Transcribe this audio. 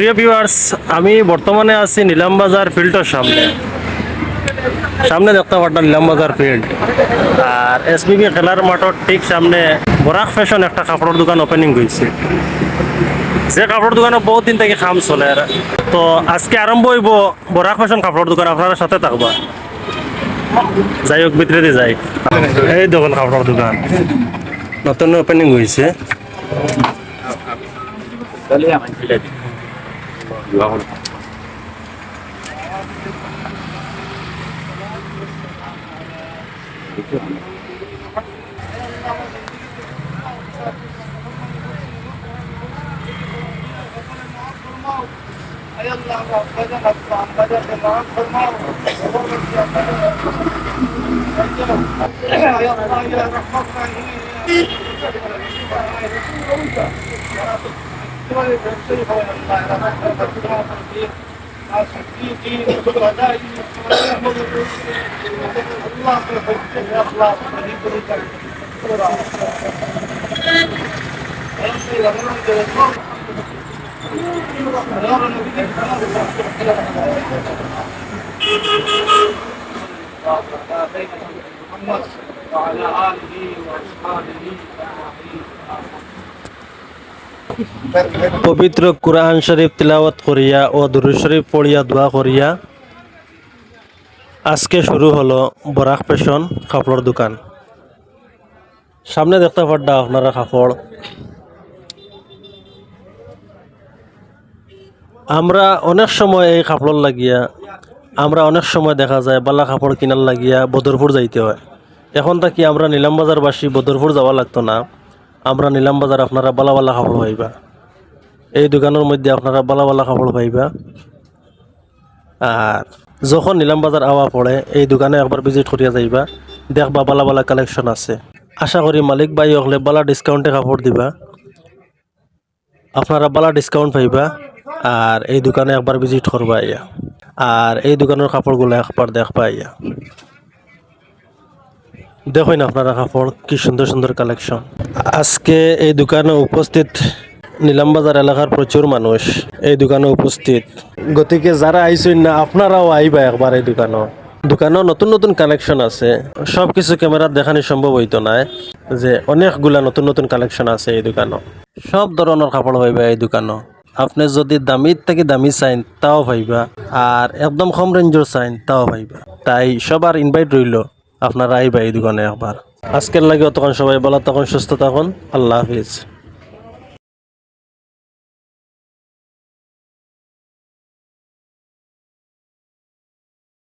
প্রিয় ভিউয়ার্স, আমি বর্তমানে আছি নিলাম বাজার ফিল্ডের সামনে। সামনে দেখতে পারতাম নিলাম বাজার ফিল্ড, আর এসবিবি খেলার মাঠের ঠিক সামনে বরাক ফ্যাশন একটা কাপড়ের দোকান ওপেনিং হয়েছে। যে কাপড়ের দোকানে বহুত দিন থেকে কাম চলে, তো আজকে আরম্ভ হইব বরাক ফ্যাশন কাপড়ের দোকান। আপনারা সাথে থাকবা, যাই হোক ভিতরে দিয়ে যাই। এই দেখুন কাপড়ের দোকান নতুন ওপেনিং হয়েছে। وعلى آله وأصحابه পবিত্র কুরআন শরীফ তিলাওয়াত করিয়া ও দুরূদ শরীফ পড়িয়া দোয়া করিয়া আজকে শুরু হলো বরাক ফ্যাশন কাপড়ের দোকান। সামনে দেখতে পাড্ডা আপনারা কাপড়। আমরা অনেক সময় এই কাপড় লাগিয়া অনেক সময় দেখা যায় বালা কাপড় কিনার লাগিয়া বদরপুর যাইতে হয়। এখন থাকি আমরা নিলাম বাজারবাসী বদরপুর যাওয়া লাগতো না। আমরা নিলাম বাজার আপনারা বালা বালা কাপড় পাইবা। এই দোকানের মধ্যে আপনারা বালা বালা কাপড় পাইবা। আর যখন নিলাম বাজার আওয়া পড়ে এই দোকানে একবার ভিজিট করিয়া যাইবা, দেখবা বালা বালা কালেকশন আছে। আশা করি মালিক ভাই হলে বালা ডিসকাউন্টে কাপড় দিবা, আপনারা বালা ডিসকাউন্ট পাইবা। আর এই দোকানে একবার ভিজিট করবা আইয়া, আর এই দোকানের কাপড়গুলো একবার দেখবা আইয়া। দেখুন আপনারা কাপড় কি সুন্দর সুন্দর কালেকশন। আজকে এই দোকানে উপস্থিত নিলাম বাজার এলাকার প্রচুর মানুষ এই দোকানে উপস্থিত। গতিকে যারা আইসেন না আপনারাও আইবা একবার। এই দোকানেও নতুন নতুন কালেকশন আছে। সব কিছু ক্যামেরাত দেখানি সম্ভব হইতো না, যে অনেকগুলা নতুন নতুন কালেকশন আছে এই দোকানও। সব ধরনের কাপড় পাইবা এই দোকানও। আপনি যদি দামির থেকে দামি চাইন তাও পাইবা, আর একদম কম রেঞ্জের চাইন তাও পাইবা। তাই সবার ইনভাইট রইল, আপনারা আইবা এই দোকানে একবার। আজকের লাগে অতক্ষণ সবাই ভালো থাকুন, সুস্থ থাকুন। আল্লাহ হাফিজ।